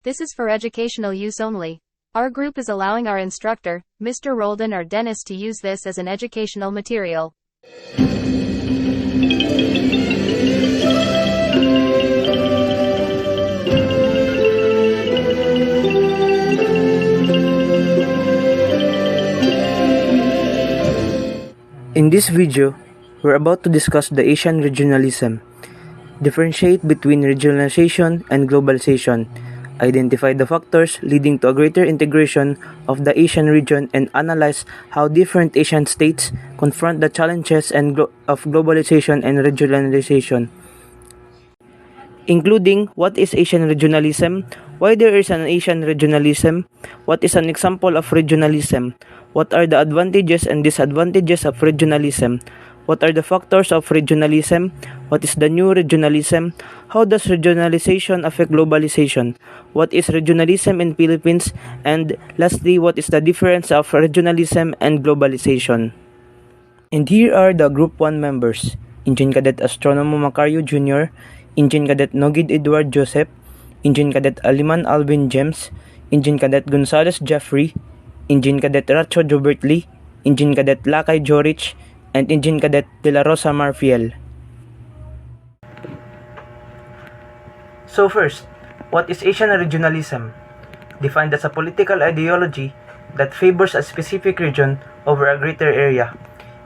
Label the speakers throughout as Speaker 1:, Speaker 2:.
Speaker 1: This is for educational use only. Our group is allowing our instructor, Mr. Roldan or Dennis, to use this as an educational material.
Speaker 2: In this video, we're about to discuss the Asian regionalism, differentiate between regionalization and globalization, identify the factors leading to a greater integration of the Asian region, and analyze how different Asian states confront the challenges of globalization and regionalization, including what is Asian regionalism, why there is an Asian regionalism, what is an example of regionalism, what are the advantages and disadvantages of regionalism, what are the factors of regionalism, what is the new regionalism, how does regionalization affect globalization, what is regionalism in Philippines, and lastly, what is the difference of regionalism and globalization. And here are the Group 1 members: Engine Cadet Astronomo Macario Jr., Engine Cadet Nogid Edward Joseph, Engine Cadet Aliman Alvin James, Engine Cadet Gonzales Jeffrey, Engine Cadet Racho Jobert Lee, Engine Cadet Lakay Jorich, and Engine Cadet De La Rosa Marfiel. So first, what is Asian regionalism? Defined as a political ideology that favors a specific region over a greater area.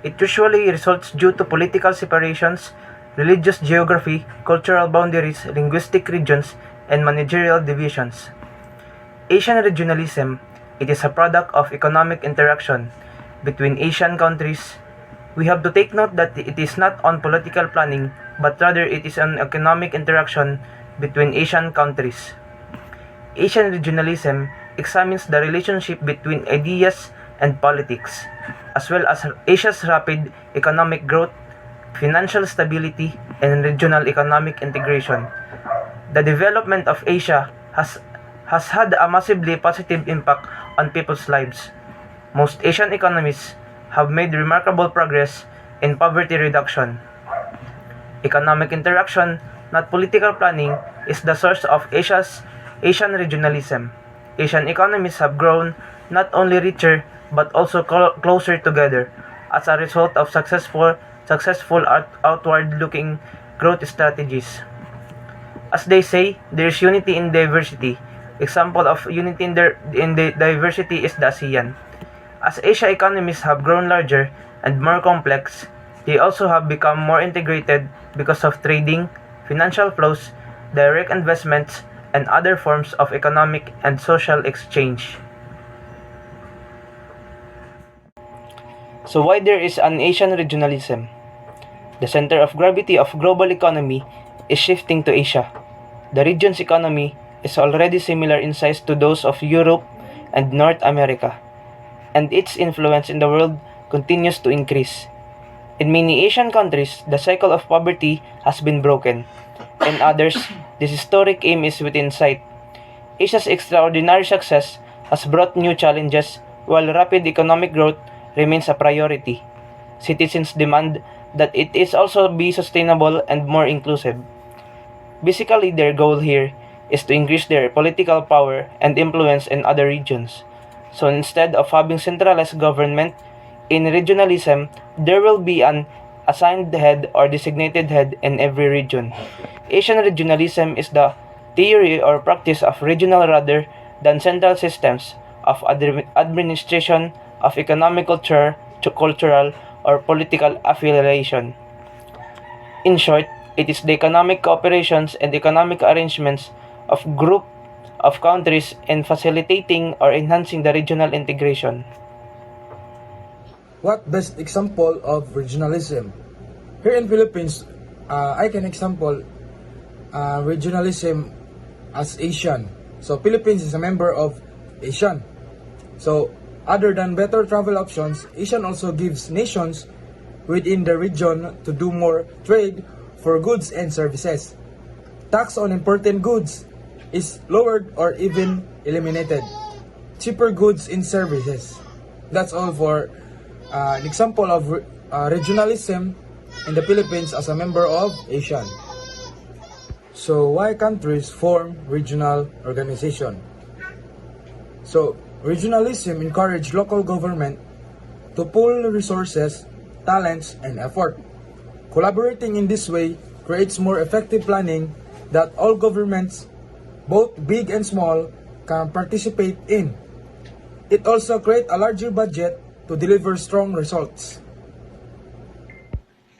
Speaker 2: It usually results due to political separations, religious geography, cultural boundaries, linguistic regions, and managerial divisions. Asian regionalism, it is a product of economic interaction between Asian countries. We have to take note that it is not on political planning, but rather it is an economic interaction between Asian countries. Asian regionalism examines the relationship between ideas and politics, as well as Asia's rapid economic growth, financial stability, and regional economic integration. The development of Asia has had a massively positive impact on people's lives. Most Asian economies have made remarkable progress in poverty reduction. Economic interaction, not political planning, is the source of Asian regionalism. Asian economies have grown not only richer but also closer together as a result of successful outward-looking growth strategies. As they say, there is unity in diversity. Example of unity in the diversity is the ASEAN. As Asia economies have grown larger and more complex, they also have become more integrated because of trading, financial flows, direct investments, and other forms of economic and social exchange. So why there is an Asian regionalism? The center of gravity of global economy is shifting to Asia. The region's economy is already similar in size to those of Europe and North America, and its influence in the world continues to increase. In many Asian countries, the cycle of poverty has been broken. In others, this historic aim is within sight. Asia's extraordinary success has brought new challenges, while rapid economic growth remains a priority. Citizens demand that it is also be sustainable and more inclusive. Basically, their goal here is to increase their political power and influence in other regions. So instead of having centralized government, in regionalism, there will be an assigned head or designated head in every region. Asian regionalism is the theory or practice of regional rather than central systems of administration, of economic culture, cultural, or political affiliation. In short, it is the economic cooperations and economic arrangements of group of countries in facilitating or enhancing the regional integration.
Speaker 3: What best example of regionalism? Here in Philippines, I can example regionalism as Asian. So Philippines is a member of ASEAN. So other than better travel options, ASEAN also gives nations within the region to do more trade for goods and services. Tax on imported goods is lowered or even eliminated. Cheaper goods and services. That's all for an example of regionalism in the Philippines as a member of ASEAN. So why countries form regional organization? So regionalism encourages local government to pool resources, talents, and effort. Collaborating in this way creates more effective planning that all governments, both big and small, can participate in. It also creates a larger budget to deliver strong results.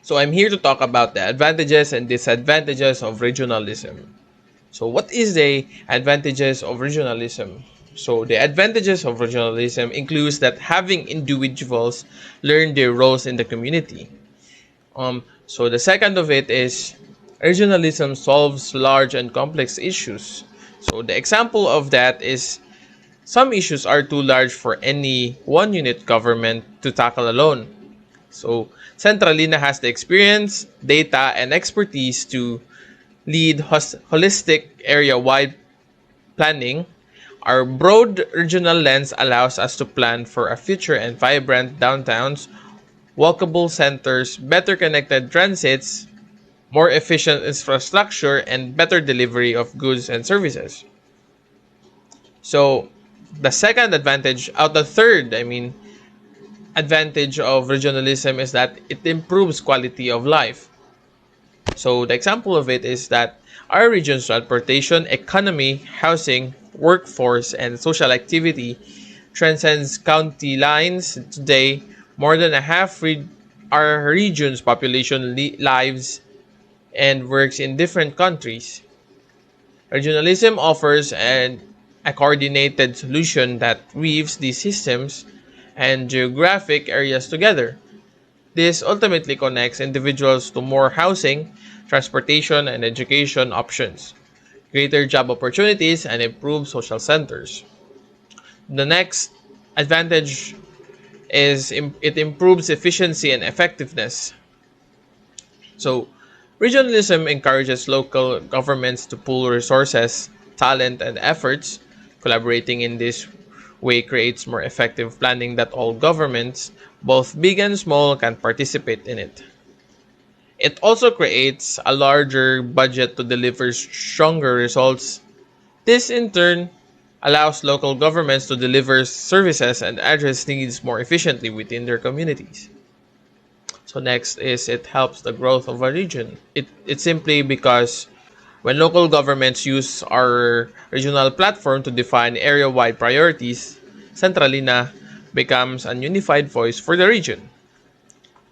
Speaker 4: So I'm here to talk about the advantages and disadvantages of regionalism. So what is the advantages of regionalism? So the advantages of regionalism includes that having individuals learn their roles in the community. So the second of it is regionalism solves large and complex issues. So the example of that is some issues are too large for any one unit government to tackle alone. So Centralina has the experience, data, and expertise to lead holistic area-wide planning. Our broad regional lens allows us to plan for a future and vibrant downtowns, walkable centers, better connected transits, more efficient infrastructure, and better delivery of goods and services. So, the second advantage, the third, advantage of regionalism is that it improves quality of life. So, the example of it is that our region's transportation, economy, housing, workforce, and social activity transcends county lines. Today, more than a half our region's population lives and works in different countries. Regionalism offers a coordinated solution that weaves these systems and geographic areas together. This ultimately connects individuals to more housing, transportation, and education options, greater job opportunities, and improved social centers. The next advantage is it improves efficiency and effectiveness. So, regionalism encourages local governments to pool resources, talent, and efforts. Collaborating in this way creates more effective planning that all governments, both big and small, can participate in it. It also creates a larger budget to deliver stronger results. This, in turn, allows local governments to deliver services and address needs more efficiently within their communities. So next is it helps the growth of a region. It's simply because when local governments use our regional platform to define area-wide priorities, Centralina becomes a unified voice for the region.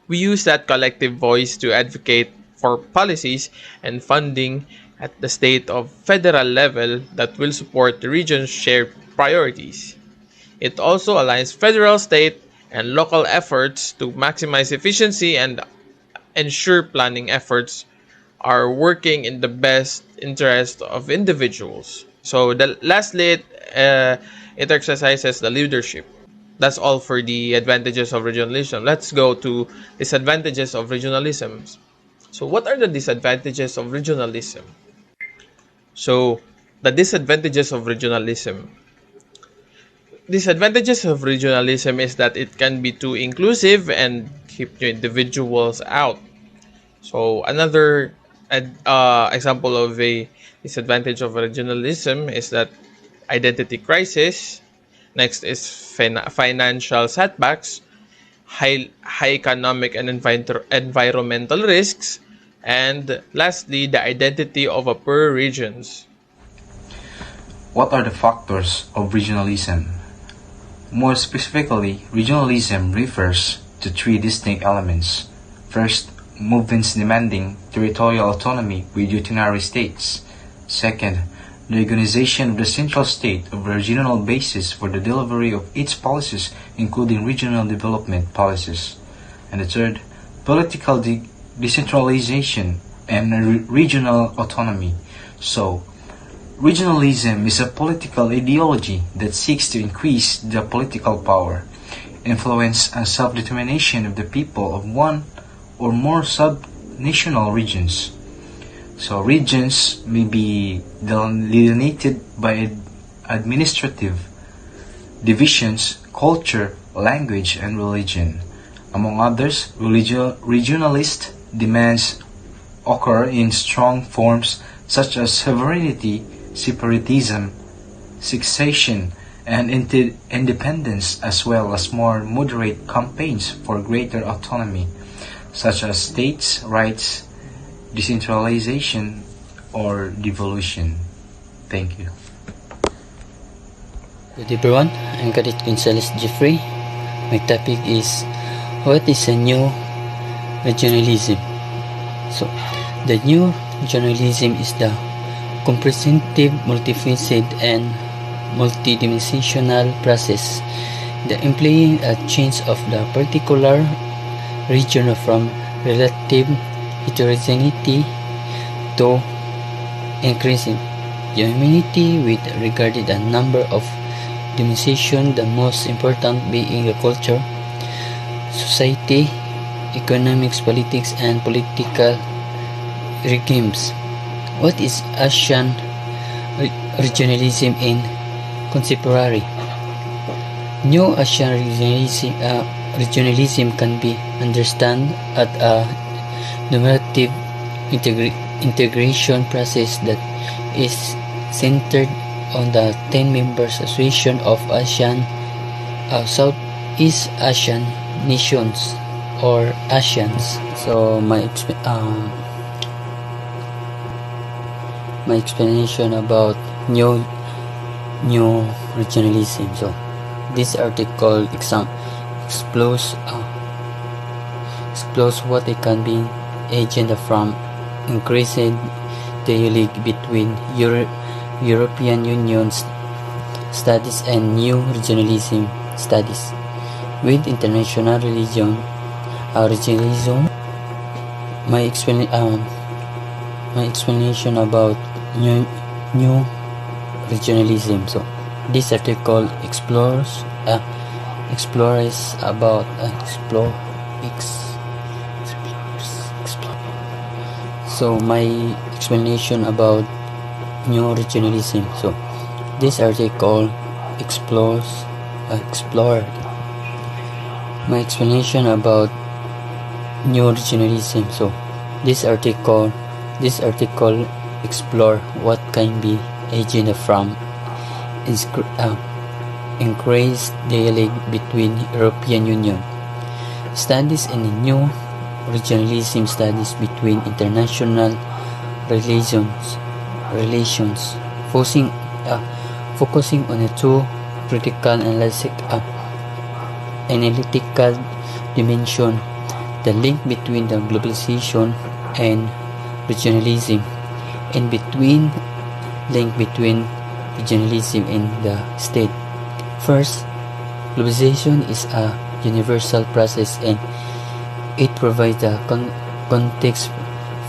Speaker 4: We use that collective voice to advocate for policies and funding at the state of federal level that will support the region's shared priorities. It also aligns federal, state, and local efforts to maximize efficiency and ensure planning efforts are working in the best interest of individuals. So lastly, it exercises the leadership. That's all for the advantages of regionalism. Let's go to disadvantages of regionalism. So what are the disadvantages of regionalism? So the disadvantages of regionalism. Disadvantages of regionalism is that it can be too inclusive and keep the individuals out. So another example of a disadvantage of regionalism is that identity crisis. Next is financial setbacks, high economic and environmental risks, and lastly, the identity of a poor regions.
Speaker 5: What are the factors of regionalism? More specifically, regionalism refers to three distinct elements. First, movements demanding territorial autonomy with unitary states. Second, the organization of the central state of a regional basis for the delivery of its policies, including regional development policies. And the third, political decentralization and regional autonomy. So, regionalism is a political ideology that seeks to increase the political power, influence, and self-determination of the people of one or more sub-national regions. So regions may be delineated by administrative divisions, culture, language, and religion. Among others, regionalist demands occur in strong forms such as sovereignty, separatism, succession, and independence, as well as more moderate campaigns for greater autonomy, such as states' rights, decentralization, or devolution. Thank you.
Speaker 6: Good everyone, I'm Cadet Gonzales Jeffrey. My topic is what is a new regionalism? So, the new regionalism is the comprehensive, multifaceted, and multidimensional process that implying a change of the particular region from relative heterogeneity to increasing unity with regard to a number of dimensions, the most important being the culture, society, economics, politics, and political regimes. What is Asian regionalism in contemporary? New Asian regionalism can be understood as a normative integration process that is centered on the 10 members association of Southeast Asian nations or ASEANs. So my explanation about new regionalism. So this article explores what it can be agenda from increasing dialogue between European Union studies and new regionalism studies with international regionalism. My explanation about new regionalism. So this article explores about So my explanation about new regionalism. So this article explored my explanation about new regionalism. So this article explore what can be agenda from increased dialogue between European Union studies and new regionalism studies between international relations focusing on the two critical analytical dimension, the link between the globalization and regionalism, and link between regionalism and the state. First, globalization is a universal process and it provides a context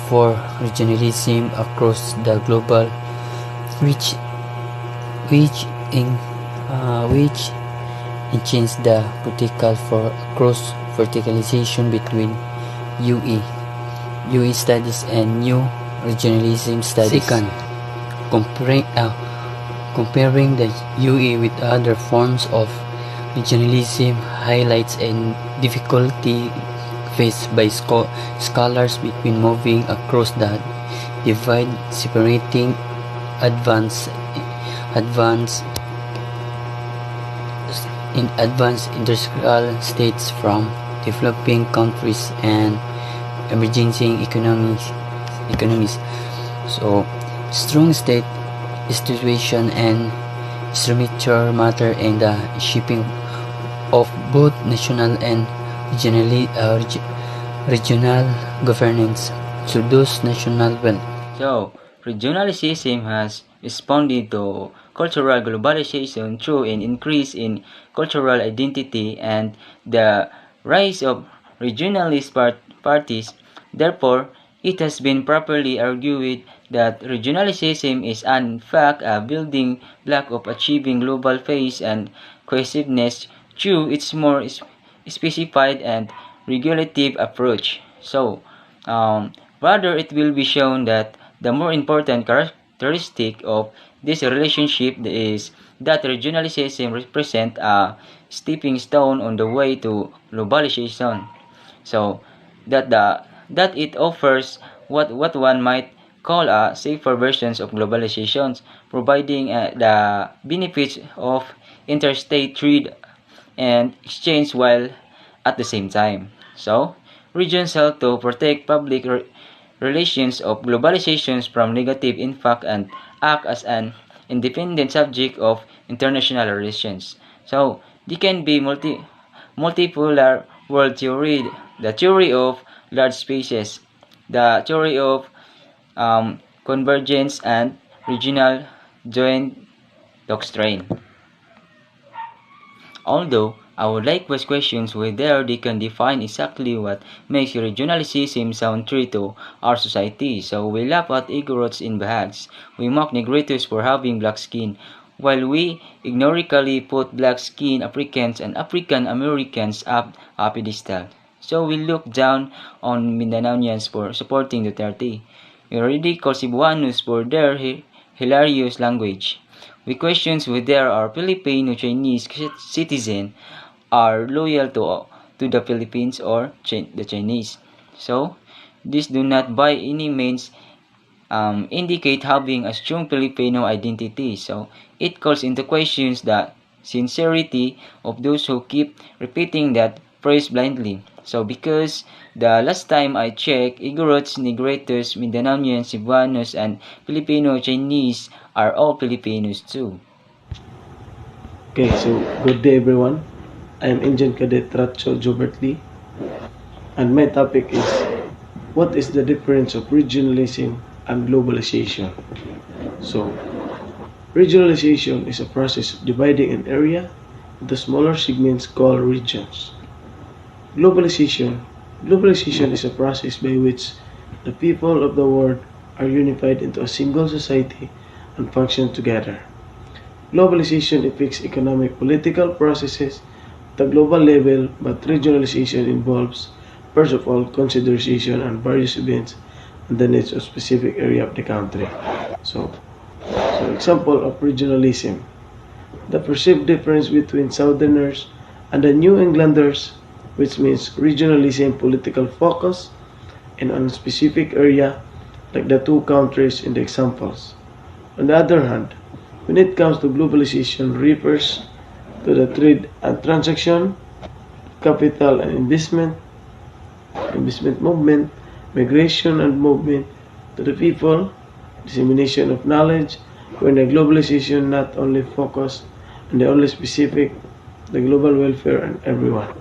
Speaker 6: for regionalism across the global, which enhances the political for cross verticalization between UE studies and new regionalism studies. Second, comparing the UE with other forms of regionalism highlights a difficulty faced by scholars between moving across the divide, separating advanced industrial states from developing countries and emerging economies. So strong state institution and structure matter in the shaping of both national and regional governance to those national well.
Speaker 7: So, regionalism has responded to cultural globalization through an increase in cultural identity and the rise of regionalist parties. Therefore, it has been properly argued that regionalism is in fact a building block of achieving global peace and cohesiveness through its more specified and regulative approach. So, rather it will be shown that the more important characteristic of this relationship is that regionalism represents a stepping stone on the way to globalization. So that it offers what one might call safer versions of globalization, providing the benefits of interstate trade and exchange while at the same time. So, regions help to protect public relations of globalizations from negative impact and act as an independent subject of international relations. So, they can be multipolar world theory, the theory of large spaces, the theory of convergence, and regional joint doctrine. Although I would like to questions whether they can define exactly what makes regionalism sound true to our society. So we laugh at Igorots in bags, we mock Negritos for having black skin, while we ignorantly put black skinned Africans and African Americans up a pedestal. So we look down on Mindanaoians for supporting Duterte. We ridicule Cebuanos for their hilarious language. We question whether our Filipino Chinese citizen are loyal to the Philippines or the Chinese. So, this do not by any means indicate having a strong Filipino identity. So, it calls into questions the sincerity of those who keep repeating that phrase blindly. So, because the last time I checked, Igorots, Negritos, Mindanaoians, Cebuanos, and Filipino Chinese are all Filipinos too.
Speaker 8: Okay, so good day everyone. I am Engine Cadet Ratcho Jobert Lee, and my topic is what is the difference of regionalism and globalization? So, regionalization is a process of dividing an area into smaller segments called regions. Globalization is a process by which the people of the world are unified into a single society and function together. Globalization affects economic political processes at the global level, but regionalization involves, first of all, consideration on various events and the needs of specific area of the country. So example of regionalism. The perceived difference between Southerners and the New Englanders, which means regionalism political focus and on a specific area like the two countries in the examples. On the other hand, when it comes to globalization refers to the trade and transaction, capital and investment movement, migration and movement to the people, dissemination of knowledge, when the globalization not only focus on the only specific, the global welfare and everyone.